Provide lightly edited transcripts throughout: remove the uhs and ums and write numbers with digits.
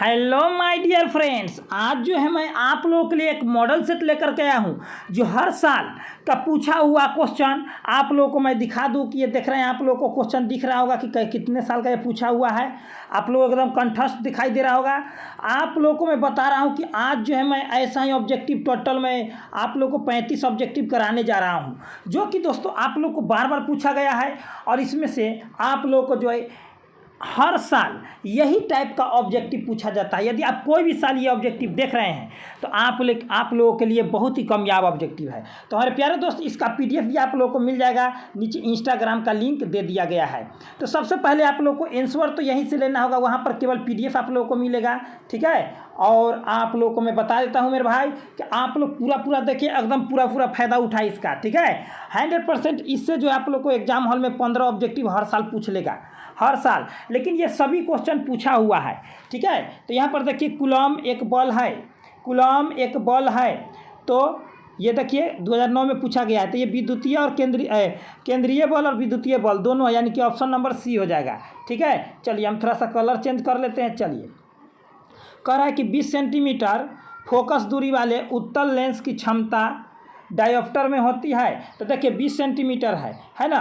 Hello my dear friends, आज जो है मैं आप लोगों के लिए एक मॉडल सेट लेकर के आया हूँ जो हर साल का पूछा हुआ क्वेश्चन आप लोगों को मैं दिखा दूँ कि ये देख रहे हैं। आप लोगों को क्वेश्चन दिख रहा होगा कि कितने साल का ये पूछा हुआ है। आप लोग एकदम कंठस्थ दिखाई दे रहा होगा। आप लोगों को मैं बता रहा हूँ कि आज जो है मैं ऐसा ही ऑब्जेक्टिव टोटल में आप लोगों को 35 ऑब्जेक्टिव कराने जा रहा हूँ, जो कि दोस्तों आप लोग को बार बार पूछा गया है। और इसमें से आप लोग को जो है हर साल यही टाइप का ऑब्जेक्टिव पूछा जाता है। यदि आप कोई भी साल ये ऑब्जेक्टिव देख रहे हैं तो आप लोगों के लिए बहुत ही कामयाब ऑब्जेक्टिव है। तो हमारे प्यारे दोस्त, इसका पीडीएफ भी आप लोगों को मिल जाएगा, नीचे इंस्टाग्राम का लिंक दे दिया गया है। तो सबसे पहले आप लोगों को आंसर तो यहीं से लेना होगा, वहाँ पर केवल पीडीएफ आप लोगों को मिलेगा, ठीक है। और आप लोगों को मैं बता देता हूँ मेरे भाई कि आप लोग पूरा देखिए, एकदम पूरा फ़ायदा उठाए इसका, ठीक है। 100% इससे जो आप लोग को एग्जाम हॉल में 15 ऑब्जेक्टिव हर साल पूछ लेगा, हर साल। लेकिन ये सभी क्वेश्चन पूछा हुआ है, ठीक है। तो यहाँ पर देखिए कूलॉम एक बॉल है, तो ये देखिए 2009 में पूछा गया है। तो ये विद्युतीय और केंद्रीय बल और विद्युतीय बल दोनों है, यानी कि ऑप्शन नंबर सी हो जाएगा, ठीक है। चलिए हम थोड़ा सा कलर चेंज कर लेते हैं। चलिए, कह रहा है कि 20 सेंटीमीटर फोकस दूरी वाले उत्तल लेंस की क्षमता डायोप्टर में होती है। तो देखिए 20 सेंटीमीटर है ना,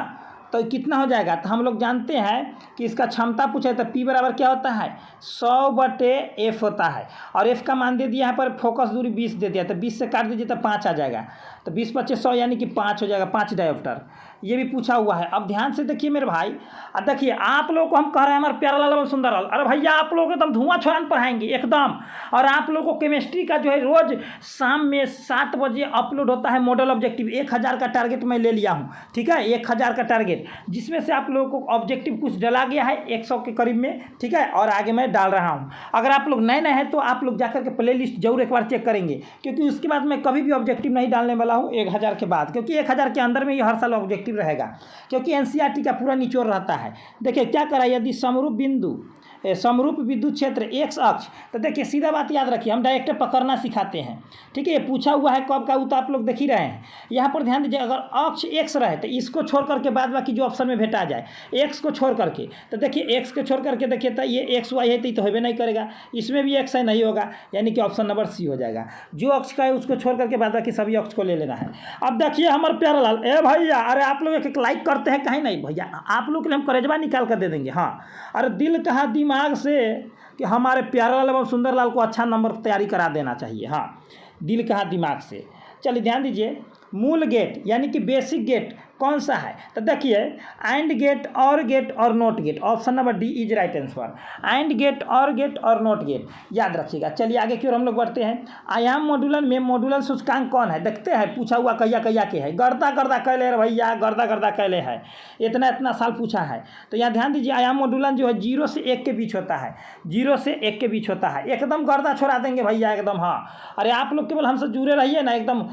तो कितना हो जाएगा। तो हम लोग जानते हैं कि इसका क्षमता पूछे तो P बराबर क्या होता है, 100/F होता है। और F का मान दे दिया यहाँ पर, फोकस दूरी 20 दे दिया, तो 20 से काट दीजिए तो 5 आ जाएगा। तो 20 × 5 = 100, यानी कि 5 हो जाएगा, 5 डायोप्टर। ये भी पूछा हुआ है। अब ध्यान से देखिए मेरे भाई, अब देखिए आप लोगों को हम कह रहे हैं हमारे प्यारा लाल और सुंदर लाल, अरे भैया आप लोग एकदम धुआं छोड़ान पढ़ाएंगे एकदम। और आप लोगों को केमिस्ट्री का जो है रोज़ शाम में 7 बजे अपलोड होता है मॉडल ऑब्जेक्टिव। 1000 का टारगेट मैं ले लिया हूँ, ठीक है, 1000 का टारगेट, जिसमें से आप लोगों को ऑब्जेक्टिव कुछ डला गया है 100 के करीब में, ठीक है। और आगे मैं डाल रहा हूँ। अगर आप लोग नए हैं तो आप लोग जाकर के प्ले लिस्ट जरूर एक बार चेक करेंगे, क्योंकि उसके बाद मैं कभी भी ऑब्जेक्टिव नहीं डालने वाला हूँ 1000 के बाद, क्योंकि 1000 के अंदर में ये हर साल ऑब्जेक्टिव रहेगा, क्योंकि एनसीईआरटी का पूरा निचोड़ रहता है। देखिए क्या करा, यदि समरूप विद्युत क्षेत्र एक्स अक्ष, तो देखिए सीधा बात याद रखिए, हम डायरेक्टर पकड़ना सिखाते हैं, ठीक है। ये पूछा हुआ है कब का, वो तो आप लोग देख ही रहे हैं। यहाँ पर ध्यान दीजिए, अगर अक्ष एक्स रहे तो इसको छोड़ करके बाद बाकी जो ऑप्शन में भेटा जाए, एक्स को छोड़ करके, तो देखिए एक्स को छोड़ करके देखिए तो ये एक्स वाई है तो होबे नहीं करेगा, इसमें भी एक्स है, नहीं होगा, यानी कि ऑप्शन नंबर सी हो जाएगा। जो अक्ष का है उसको छोड़ करके बाद बाकी सभी अक्ष को ले लेना है। अब देखिए हमारे प्यारा लाल, ए भैया, अरे आप लोग एक लाइक करते हैं कहीं नहीं भैया, आप लोग के लिए हम करेजवा निकाल कर दे देंगे। हाँ, अरे दिल कहा दिमाग से कि हमारे प्यारे लाल एवं सुंदर लाल को अच्छा नंबर तैयारी करा देना चाहिए। हाँ, दिल कहा दिमाग से। चलिए ध्यान दीजिए, मूल गेट यानी कि बेसिक गेट कौन सा है, तो देखिए एंड गेट और NOT gate, option number D is right answer. AND gate और नोट गेट याद रखिएगा। चलिए आगे की ओर हम लोग बढ़ते हैं। आयाम मॉड्यूलन में मॉड्यूलन सूचकांक कौन है, देखते हैं। पूछा हुआ कहिया के है, गर्दा कैले भैया, गर्दा कैले है, इतना साल पूछा है। तो यहाँ ध्यान दीजिए, आयाम मॉड्यूलन जो है 0 से 1 के बीच होता है, 0 से 1 के बीच होता है। एकदम गर्दा छोड़ा देंगे भैया एकदम। हाँ, अरे आप लोग केवल हमसे जुड़े रहिए ना, एकदम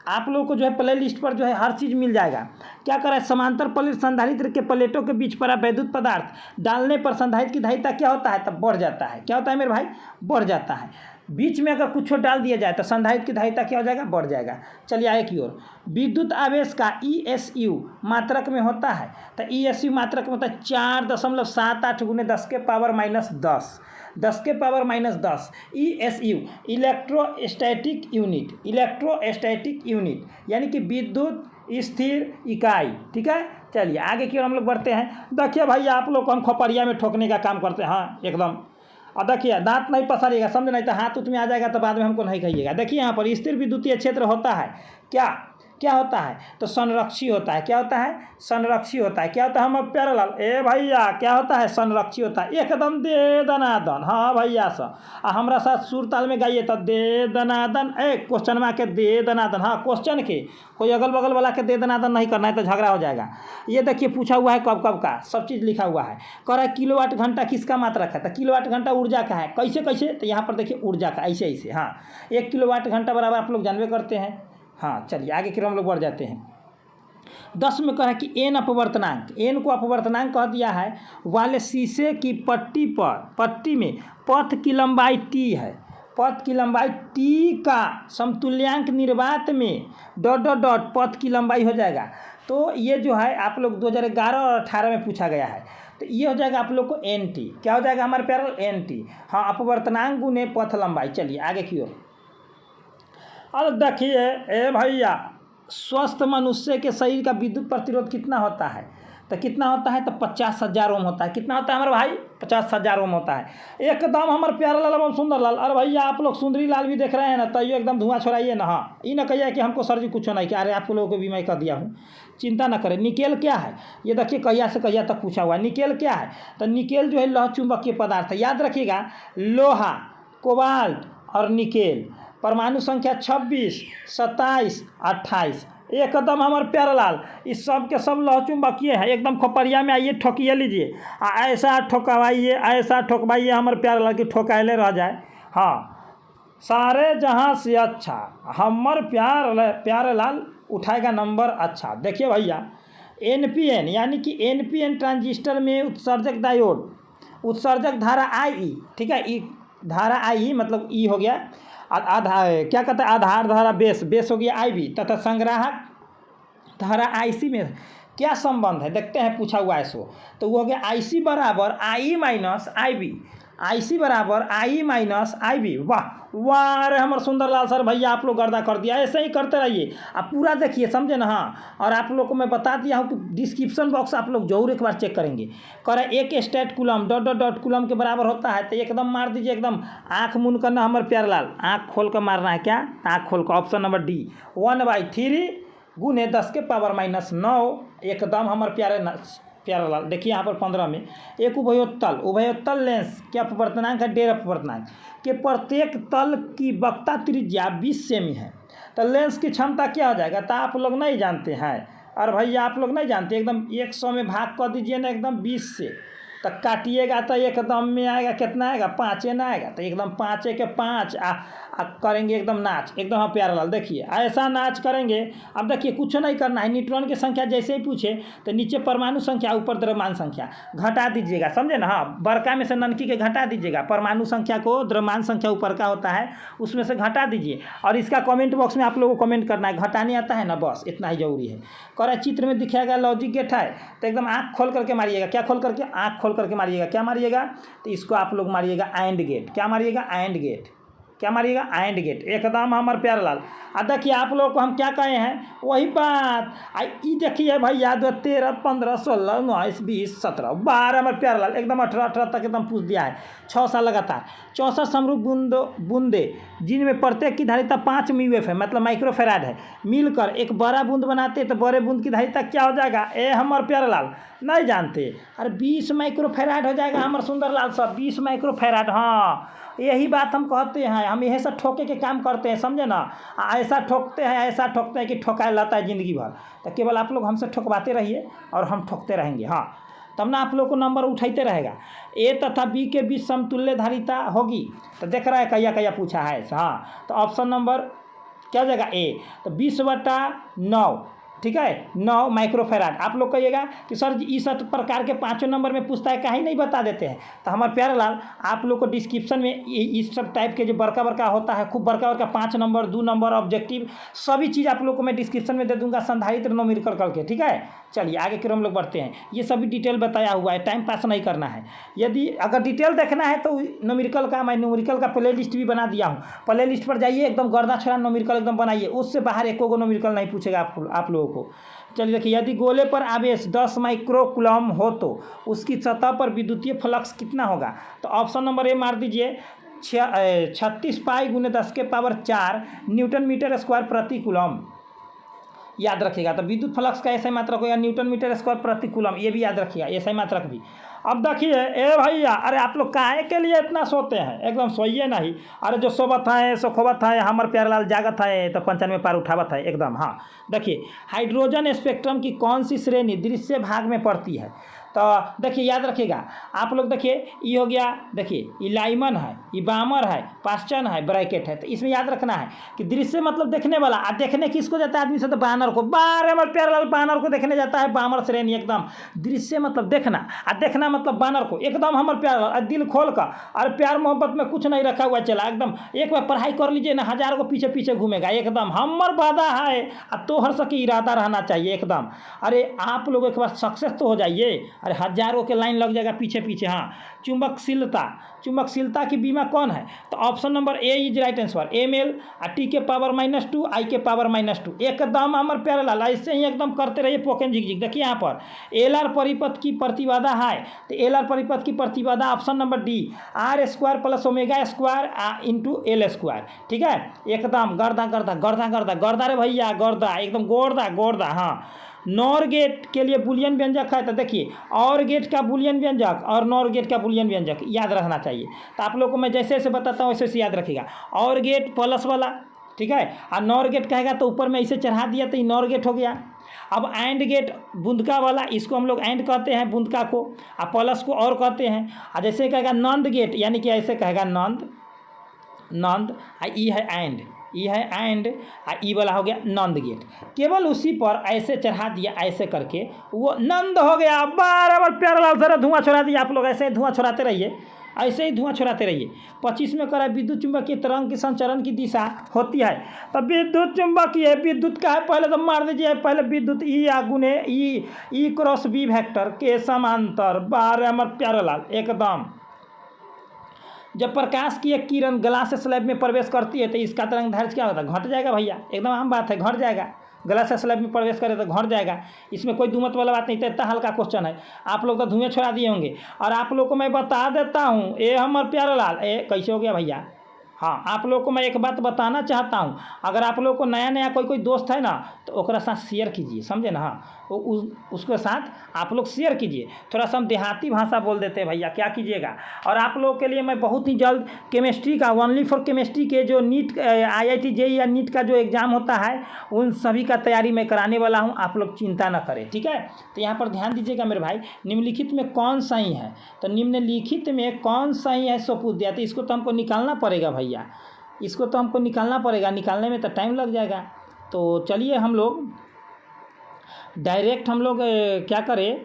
आप लोगों को जो है प्ले लिस्ट पर जो है हर चीज़ मिल जाएगा। क्या करा है, समांतर प्लेट संधारित्र के प्लेटों के बीच पर वैद्युत पदार्थ डालने पर संधारित्र की धारिता क्या होता है, तब बढ़ जाता है। क्या होता है मेरे भाई, बढ़ जाता है। बीच में अगर कुछ डाल दिया जाए तो संधारित्र की धारिता क्या हो जाएगा, बढ़ जाएगा। चलिए आगे की ओर, विद्युत आवेश का ESU मात्रक में होता है, तो ESU मात्रक में होता है 4.78 × 10 के पावर -10, 10 के पावर -10। ESU इलेक्ट्रोस्टैटिक यूनिट, यानी कि विद्युत स्थिर इकाई, ठीक है। चलिए आगे की ओर हम लोग बढ़ते हैं। देखिए भैया आप लोग को हम खोपड़िया में ठोकने का काम करते हैं। हाँ एकदम। और देखिए दांत नहीं पसारिएगा, समझ नहीं तो हाथ उत में आ जाएगा तो बाद में हमको नहीं कहिएगा। देखिए यहाँ पर स्थिर विद्युतीय क्षेत्र होता है, क्या होता है, तो संरक्षी होता है। क्या होता है, संरक्षी होता है। क्या होता है हमारे प्यारे लाल, ए भैया क्या होता है, संरक्षी होता है। एकदम दे दनादन। हाँ भैया सा हमारा साथ सुर ताल में गाइए तो दे दनादन। क्वेश्चन में आके दे दनादन। हाँ, क्वेश्चन के कोई अगल बगल वाला के दे दनादन नहीं करना है तो झगड़ा हो जाएगा। ये देखिए पूछा हुआ है कब का, सब चीज़ लिखा हुआ है। कह रहा है किलोवाट घंटा किसका मात्रक है, तो किलोवाट घंटा ऊर्जा का है। कैसे, तो यहाँ पर देखिए ऊर्जा का ऐसे। हाँ, 1 किलोवाट घंटा बराबर आप लोग जानबे करते हैं। हाँ, चलिए आगे की ओर हम लोग बढ़ जाते हैं। 10 में कहा है कि एन अपवर्तनांक, एन को अपवर्तनांक कह दिया है वाले शीशे की पट्टी में पथ की लंबाई टी है। पथ की लंबाई टी का समतुल्यांक निर्वात में ... पथ की लंबाई हो जाएगा। तो ये जो है आप लोग 2011 और 18 में पूछा गया है। तो ये हो जाएगा आप लोग को एन टी। क्या हो जाएगा हमारे पैरेलल? N T. हाँ, अपवर्तनांक गुने पथ लंबाई। चलिए आगे की ओर। अब देखिए ए भैया, स्वस्थ मनुष्य के शरीर का विद्युत प्रतिरोध कितना होता है? तो कितना होता है? तो 50,000 ओम होता है। कितना होता है हमारे भाई? 50,000 ओम होता है। एकदम हमारे प्यारे लाल एवं सुंदर लाल, अरे भैया आप लोग सुंदरी लाल भी देख रहे हैं ना, तो ये एकदम धुआं छोड़ाइए ना। हाँ, ये ना कहिए कि हमको सर जी कुछ नहीं किया। अरे आप लोगों को भी मैं कर दिया हूँ, चिंता ना करें। निकेल क्या है? ये देखिए कहिया से कहिया तक पूछा हुआ है। निकेल क्या है? तो निकेल जो है लौह चुंबकीय पदार्थ है। याद रखिएगा, लोहा, कोबाल्ट और निकेल। परमाणु संख्या 26, 27, 28। एकदम हमारे प्यारे लाल, इस सब के सब लौह चुंबकीय है। एकदम खोपड़िया में आइए, ठोकिए लीजिए, ऐसा ठोकवाइए, ऐसा ठोकवाइए हमारे प्यारे लाल की ठोकायले रह जाए। हाँ, सारे जहाँ से अच्छा हमारे प्यारे लाल उठाएगा नंबर अच्छा। देखिए भैया, एनपीएन यानी कि एनपीएन ट्रांजिस्टर में उत्सर्जक डायोड, उत्सर्जक धारा आई, ठीक है, ई धारा आई मतलब ई हो गया, क्या कहते हैं आधार धारा बेस हो गया आईबी, तथा संग्राहक धारा आईसी में क्या संबंध है देखते हैं, पूछा हुआ है सो। तो वो हो गया आईसी बराबर आई माइनस आईबी, आईसी बराबर आई माइनस आईबी। वाह वाह, अरे हमारे सुंदर लाल सर भैया आप लोग गर्दा कर दिया। ऐसे ही करते रहिए, आप पूरा देखिए, समझे ना। हाँ, और आप लोग को मैं बता दिया हूँ कि डिस्क्रिप्शन बॉक्स आप लोग जरूर एक बार चेक करेंगे। करे एक state coulomb dot dot dot coulomb के बराबर होता है, तो एकदम मार दीजिए, एकदम आँख मूंद करना हमारे प्यारे लाल, आँख खोल कर मारना है। क्या? आँख खोल कर। ऑप्शन नंबर डी, 1/3 गुने 10 के पावर -9। एकदम हमारे प्यारा लाल। देखिए यहाँ पर 15 में एक उभयोत्तल लेंस क्या अपवर्तनांक है? डेढ़ अपवर्तनांक के प्रत्येक तल की वक्ता त्रिज्या 20 सेमी है। तो लेंस की क्षमता क्या हो जाएगा? तो आप लोग नहीं जानते हैं, और भैया आप लोग नहीं जानते, एकदम 100 में भाग कर दीजिए ना, एकदम 20 से, तो काटिएगा तो एकदम में आएगा, कितना आएगा? 5 ना आएगा। तो एकदम 5 के 5 करेंगे एकदम नाच, एकदम। हाँ प्यारा लाल देखिए, ऐसा नाच करेंगे। अब देखिए कुछ नहीं करना है, न्यूट्रॉन की संख्या जैसे ही पूछे तो नीचे परमाणु संख्या, ऊपर द्रव्यमान संख्या घटा दीजिएगा, समझे ना। हाँ, बड़का में से ननकी के घटा दीजिएगा, परमाणु संख्या को द्रव्यमान संख्या ऊपर का होता है उसमें से घटा दीजिए। और इसका कमेंट बॉक्स में आप लोगों को कमेंट करना है, घटाने आता है ना, बस इतना ही जरूरी है। करा चित्र में दिखाएगा लॉजिक गेट है, तो एकदम आँख खोल करके मारिएगा। क्या खोल करके? आँख खोल करके मारिएगा। क्या मारिएगा? तो इसको आप लोग मारिएगा एंड गेट। क्या मारिएगा? And gate. क्या मारिएगा? And gate. एकदम हमारे प्यारे लाल। देखिए आप लोगों को हम क्या कहे हैं, वही बात। ई देखिए भैया, 2, 13, 15, 16, 19, 20, 17, 12 हमारे प्यारे लाल, एकदम 18 तक एकदम पूछ दिया है। 6 साल लगातार 64 समरूप बूंदे जिनमें प्रत्येक की धारिता 5 म्यूएफ है, मतलब माइक्रोफेराड है, मिलकर एक बड़ा बूंद बनाते हैं। तो बड़े बूंद की धारिता क्या हो जाएगा? हमारे प्यारे लाल नहीं जानते, अरे 20 माइक्रोफेराड हो जाएगा हमारे सुंदर लाल साहब, 20 माइक्रोफेराड। हाँ, यही बात हम कहते हैं, हम यही सब ठोके के काम करते हैं, समझे ना। ऐसा ठोकते हैं कि ठोका लाता है ज़िंदगी भर। तो केवल आप लोग हमसे ठोकवाते रहिए और हम ठोकते रहेंगे। हाँ, तब ना आप लोग को नंबर उठाते रहेगा। ए तथा बी के बीच समतुल्य धारिता होगी। तो देख रहा है कहिया पूछा है। हाँ, तो ऑप्शन नंबर क्या हो जाएगा? ए। तो 20/9, ठीक है, 9 माइक्रोफेराड। आप लोग कहिएगा कि सर जी इस प्रकार के 5 नंबर में पूछता है, कहीं नहीं बता देते हैं। तो हमारे प्यारे लाल आप लोग को डिस्क्रिप्शन में इस सब टाइप के जो बड़का होता है, खूब बड़का 5 नंबर, 2 नंबर, ऑब्जेक्टिव, सभी चीज़ आप लोग को मैं डिस्क्रिप्शन में दे दूंगा, संधारित्र न्यूमेरिकल करके, ठीक है। चलिए आगे की ओर हम लोग बढ़ते हैं। ये सभी डिटेल बताया हुआ है, टाइम पास नहीं करना है। यदि अगर डिटेल देखना है तो न्यूमेरिकल का मैं न्यूमेरिकल का प्ले लिस्ट भी बना दिया हूँ, प्ले लिस्ट पर जाइए, एकदम गर्दा छोड़ा न्यूमेरिकल एकदम बनाइए, उससे बाहर एको गो न्यूमेरिकल नहीं पूछेगा आप लोगों को। चलिए देखिए, यदि गोले पर आवेश 10 माइक्रोकूलम हो तो उसकी सतह पर विद्युतीय फ्लक्स कितना होगा? तो ऑप्शन नंबर ए मार दीजिए, 36 पाई गुने 10 के पावर 4 न्यूटन मीटर स्क्वायर प्रति कूलम। याद रखिएगा। तो विद्युत फ्लक्स का ऐसा मात्रक हो या न्यूटन मीटर स्क्वायर प्रति कूलम, ये भी याद रखिएगा, ऐसा ही मात्रक भी। अब देखिए ए भैया, अरे आप लोग काहे के लिए इतना सोते हैं? एकदम सोइए नहीं। अरे जो सोबत है सो खोबत है, हमारे प्यारे लाल जागत है तो 95 पार उठावत है एकदम। हाँ देखिए, हाइड्रोजन स्पेक्ट्रम की कौन सी श्रेणी दृश्य भाग में पड़ती है? तो देखिए याद रखिएगा आप लोग। देखिए ये हो गया, देखिए ये लाइमन है, ये बामर है, पास्चन है, ब्रैकेट है। तो इसमें याद रखना है कि दृश्य मतलब देखने वाला, और देखने किसको जाता है आदमी से? तो बानर को। बार हमारे प्यारे लाल बानर को देखने जाता है, बामर श्रेणी एकदम। दृश्य मतलब देखना, और देखना मतलब बानर को, एकदम हमारे प्यारे लाल दिल खोल कर। और प्यार मोहब्बत में कुछ नहीं रखा हुआ चला, एकदम एक बार पढ़ाई कर लीजिए ना, 1000 को पीछे पीछे घूमेगा एकदम। हमर वादा है, और तोहर सके इरादा रहना चाहिए एकदम। अरे आप लोग एक बार सक्सेस तो हो जाइए। अरे हजारों के लाइन लग जाएगा पीछे पीछे। हाँ, चुंबकशीलता की बीमा कौन है? तो option number A is right answer, ml T के पावर -2 आई के पावर -2। एकदम हमारे प्यारे लाल ऐसे ही एकदम करते रहिए पोकेन झिकझिक। देखिए यहाँ पर एल आर परिपथ की प्रतिबाधा है, तो एल आर परिपथ की प्रतिबाधा option number D R² + ω² into L²। ठीक है, एकदम गर्दा गर्दा गर्दा गर्दा गर्दा रे भैया, गर्दा एकदम गोर्दा। हाँ, नॉर गेट के लिए बुलियन व्यंजक है, तो देखिए और गेट का बुलियन व्यंजक और नॉर गेट का बुलियन व्यंजक याद रखना चाहिए। तो आप लोग को मैं जैसे जैसे बताता हूँ वैसे वैसे याद रखिएगा। और गेट प्लस वाला, ठीक है, और नॉर गेट कहेगा तो ऊपर में इसे चढ़ा दिया तो ये नॉर गेट हो गया। अब एंड गेट बूंदका वाला, इसको हम लोग एंड कहते हैं बूंदका को, और प्लस को और कहते हैं। और जैसे कहेगा नंद गेट, यानी कि ऐसे कहेगा नंद ई है एंड ई वाला हो गया नंद गेट। केवल उसी पर ऐसे चढ़ा दिया, ऐसे करके वो नंद हो गया। बार प्यारा लाल सर धुआं छोड़ा दिया। आप लोग ऐसे ही धुआं छोड़ाते रहिए, ऐसे ही धुआं छोड़ाते रहिए। 25 में करा विद्युत चुंबकीय तरंग की संचरण की दिशा होती है, तो विद्युत चुंबकीय विद्युत का है, पहले तो मार दीजिए, पहले विद्युत ई गुने ई क्रॉस बी वेक्टर के समांतर। बार हमारे प्यारा लाल एकदम जब प्रकाश की एक किरण ग्लास स्लैब में प्रवेश करती है तो इसका तरंग दैर्ध्य क्या होता है? घट जाएगा भैया, एकदम आम बात है, घट जाएगा। ग्लास स्लैब में प्रवेश करे तो घट जाएगा, इसमें कोई दुमत वाला बात नहीं। तो इतना हल्का क्वेश्चन है, आप लोग तो धुएं छोड़ा दिए होंगे। और आप लोग को मैं बता देता हूँ, ये हमारे प्यारा लाल कैसे हो गया भैया। हाँ, आप लोग को मैं एक बात बताना चाहता हूँ, अगर आप लोग को नया कोई दोस्त है ना, तो ओकरा साथ शेयर कीजिए, समझे ना। हाँ, उसके साथ आप लोग शेयर कीजिए। थोड़ा सा हम देहाती भाषा बोल देते हैं भैया, क्या कीजिएगा। और आप लोग के लिए मैं बहुत ही जल्द केमिस्ट्री का ओनली फॉर केमिस्ट्री के जो नीट IIT JEE या नीट का जो एग्ज़ाम होता है, उन सभी का तैयारी मैं कराने वाला हूँ, आप लोग चिंता ना करें, ठीक है। तो यहाँ पर ध्यान दीजिएगा मेरे भाई, निम्नलिखित में कौन सही है? तो निम्नलिखित में कौन सही है सो पूछ दिया, तो इसको तो हमको निकालना पड़ेगा भैया, इसको तो हमको निकालना पड़ेगा, निकालने में तो टाइम लग जाएगा। तो चलिए हम लोग डायरेक्ट क्या करें,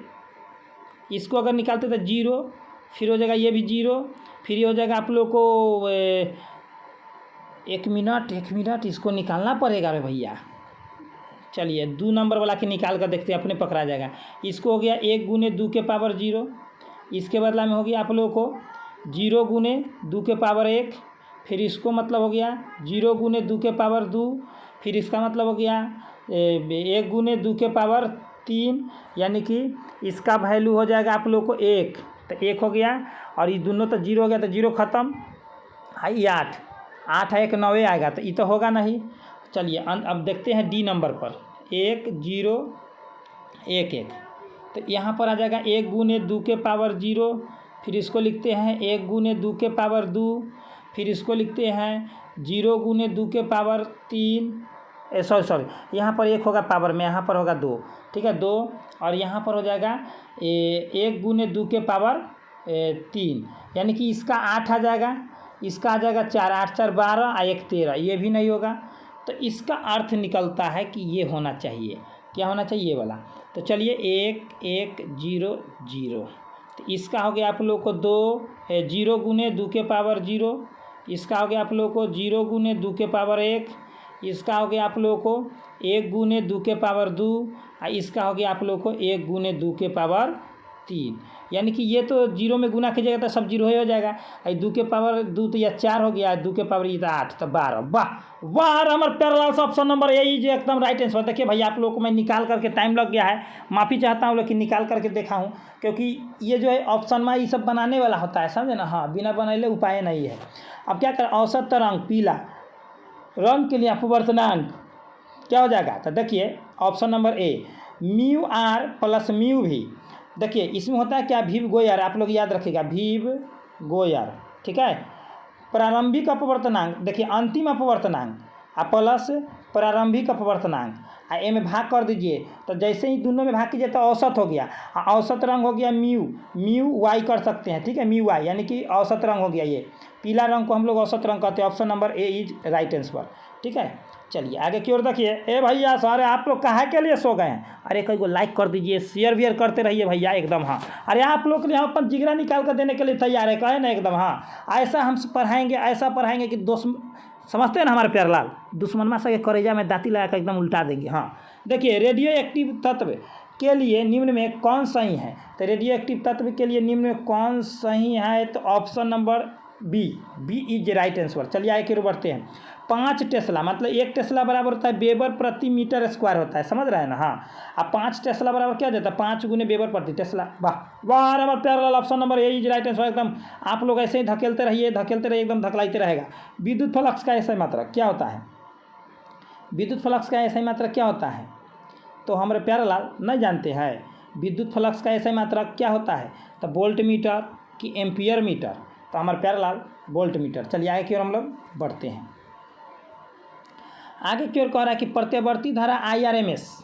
इसको अगर निकालते तो 0, फिर हो जाएगा ये भी 0, फिर हो जाएगा आप लोग को 1 मिनट इसको निकालना पड़ेगा रे भैया। चलिए 2 नंबर वाला के निकाल कर देखते हैं, अपने पकड़ा जाएगा। इसको हो गया 1 × 2 के पावर 0, इसके बदला में हो गया आप लोगों को 0 × 2 के पावर 1, फिर इसको मतलब हो गया 0 × 2 के पावर 2, फिर इसका मतलब हो गया 1 × 2 के पावर 3, यानी कि इसका वैल्यू हो जाएगा आप लोग को 1, तो 1 हो गया। और ये दोनों तो 0 हो गया, तो 0 ख़त्म। ये 8 है, 1 9 आएगा, तो ये तो होगा नहीं। चलिए अब देखते हैं डी नंबर पर 1 0 1 1, तो यहाँ पर आ जाएगा 1 × 2 के पावर 0, फिर इसको लिखते हैं 1 × 2 के पावर 2, फिर इसको लिखते हैं 0 × 2 के पावर 3, सॉरी यहाँ पर 1 होगा पावर में, यहाँ पर होगा 2, ठीक है 2, और यहाँ पर हो जाएगा 1 × 2 के पावर 3, यानी कि इसका 8 आ जाएगा, इसका आ जाएगा 4, 8 4 12 और 1 13, ये भी नहीं होगा। तो इसका अर्थ निकलता है कि ये होना चाहिए, क्या होना चाहिए, ये वाला। तो चलिए 1 1 0 0, तो इसका हो गया आप लोग को 0 × 2 के पावर 0, इसका हो गया आप लोग को 0 × 2 के पावर 1, इसका हो गया आप लोग को 1 × 2 के पावर 2, और इसका हो गया आप लोग को 1 × 2 के पावर 3, यानी कि ये तो 0 में गुना कीजिएगा तो सब 0 ही हो जाएगा। 2 के पावर 2 तो यह 4 हो गया, 2 के पावर ये 8, तो 12। वाह हमारे प्यारा सा ऑप्शन नंबर यही जो एकदम राइट आंसर। देखिए भैया आप लोग को मैं निकाल करके टाइम लग गया है, माफ़ी चाहता हूँ, लेकिन निकाल करके देखा हूँ, क्योंकि ये जो है ऑप्शन में ये सब बनाने वाला होता है, समझे ना। हाँ, बिना बनाए उपाय नहीं है। अब क्या करें, औसत तरंग पीला रंग के लिए अपवर्तनांक क्या हो जाएगा, तो देखिए ऑप्शन नंबर ए μr + μv। देखिए इसमें होता है क्या, वीव गोयर, आप लोग याद रखिएगा, वीव गोयर, ठीक है। प्रारंभिक अपवर्तनांक, देखिए अंतिम अपवर्तनांक प्लस प्रारंभिक अपवर्तनांक, ए में भाग कर दीजिए, तो जैसे ही दोनों में भाग कीजिए तो औसत हो गया, औसत रंग हो गया म्यू वाई कर सकते हैं, ठीक है, म्यू वाई, यानी कि औसत रंग हो गया। ये पीला रंग को हम लोग औसत रंग कहते हैं। Option number A is right answer, ठीक है। चलिए आगे की ओर देखिए। ए भैया सारे आप लोग काहे के लिए सो गए हैं? अरे कई को लाइक कर दीजिए, शेयर वेयर करते रहिए भैया एकदम। हाँ, अरे आप लोग के लिए हम अपन जिगरा निकाल कर देने के लिए तैयार है, कहे ना एकदम। हाँ, ऐसा हम पढ़ाएंगे, ऐसा पढ़ाएंगे कि दोस्त समझते हैं ना हमारे प्यारे लाल, दुश्मनमा से करेजा में दाती लगा कर एकदम उल्टा देंगे। हाँ देखिए, रेडियो एक्टिव तत्व के लिए निम्न में कौन सही है? तो रेडियो एक्टिव तत्व के लिए निम्न में कौन सही है? तो option number B is right answer. चलिए आगे की ओर बढ़ते हैं। 5 टेस्ला मतलब 1 टेस्ला बराबर होता है वेबर प्रति मीटर स्क्वायर होता है, समझ रहे हैं ना? हाँ, अब 5 टेस्ला बराबर क्या देता है? 5 गुने वेबर प्रति टेस्ला। वाह वाह हमारे प्यारे लाल, option number A is right answer. एकदम आप लोग ऐसे ही धकेलते रहिए, एकदम धकलाते रहेगा। विद्युत फ्लक्स का ऐसा मात्रक क्या होता है? विद्युत फ्लक्स का ऐसा मात्रक क्या होता है? तो हमारे प्यारे लाल नहीं जानते हैं विद्युत फ्लक्स का ऐसा मात्रक क्या होता है? तो वोल्ट मीटर कि एम्पियर मीटर? तो हमारे प्यारे लाल वोल्ट मीटर। चलिए आगे की ओर हम लोग बढ़ते हैं। आगे की ओर कह रहा है कि प्रत्यावर्ती धारा आरएमएस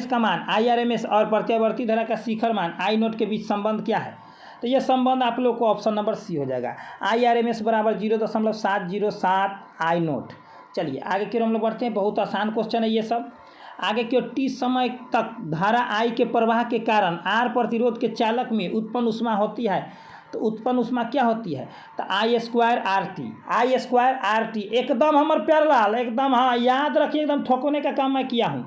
का मान IRMS और प्रत्यावर्ती धारा का शिखर मान I नोट के बीच संबंध क्या है? तो ये संबंध आप लोग को ऑप्शन नंबर सी हो जाएगा। IRMS बराबर 0.707 I नोट। चलिए आगे की ओर हम लोग बढ़ते हैं। बहुत आसान क्वेश्चन है ये सब। आगे की ओर T समय तक धारा I के प्रवाह के कारण R प्रतिरोध के चालक में उत्पन्न ऊष्मा होती है। तो उत्पन्न ऊष्मा क्या होती है? तो I² RT एकदम हमारे प्यारे लाल, एकदम हाँ याद रखिए, एकदम ठोकने का काम मैं किया हूँ।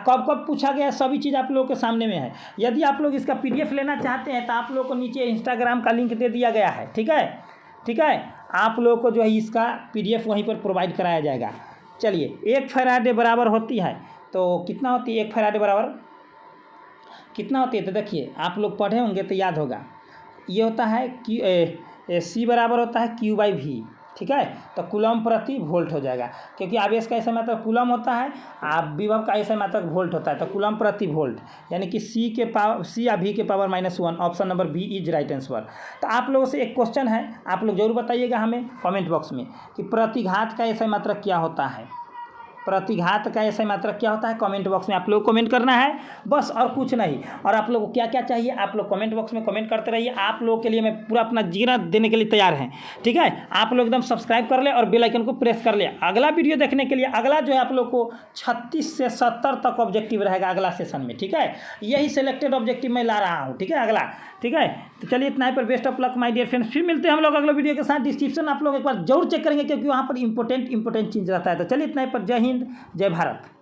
कब पूछा गया सभी चीज़ आप लोगों के सामने में है। यदि आप लोग इसका PDF लेना चाहते हैं तो आप लोगों को नीचे इंस्टाग्राम का लिंक दे दिया गया है, ठीक है। आप लोगों को जो है इसका PDF वहीं पर प्रोवाइड कराया जाएगा। चलिए 1 फैराडे बराबर होती है, तो कितना होती है 1 फैराडे बराबर कितना होती है? तो देखिए आप लोग पढ़े होंगे तो याद होगा। ये होता है C बराबर होता है Q/V, ठीक है। तो कूलम प्रति वोल्ट हो जाएगा, क्योंकि आवेश का ऐसा मात्रक कूलम होता है, विभव का ऐसा मात्रक वोल्ट होता है। तो कूलम प्रति वोल्ट यानी कि C या V के power -1, option number B is right answer. तो आप लोगों से एक क्वेश्चन है, आप लोग जरूर बताइएगा हमें कमेंट बॉक्स में कि प्रतिघात का ऐसा मात्रक क्या होता है? प्रतिघात का ऐसा मात्रक क्या होता है? कमेंट बॉक्स में आप लोग कमेंट करना है बस, और कुछ नहीं। और आप लोग को क्या क्या चाहिए आप लोग कमेंट बॉक्स में कमेंट करते रहिए। आप लोगों के लिए मैं पूरा अपना जीना देने के लिए तैयार हैं, ठीक है। आप लोग एकदम सब्सक्राइब कर ले और बेल आइकन को प्रेस कर ले। अगला वीडियो देखने के लिए अगला जो है आप लोग को 36 से 70 तक ऑब्जेक्टिव रहेगा अगला सेशन में, ठीक है। यही सिलेक्टेड ऑब्जेक्टिव मैं ला रहा हूँ, ठीक है, अगला, ठीक है। तो चलिए इतना ही पर best of luck my dear friends. फिर मिलते हैं हम लोग अगले वीडियो के साथ। डिस्क्रिप्शन आप लोग एक बार जरूर चेक करेंगे, क्योंकि वहाँ पर इंपॉर्टेंट चीज़ रहता है। तो चलिए इतना ही पर। जय हिंद, जय भारत।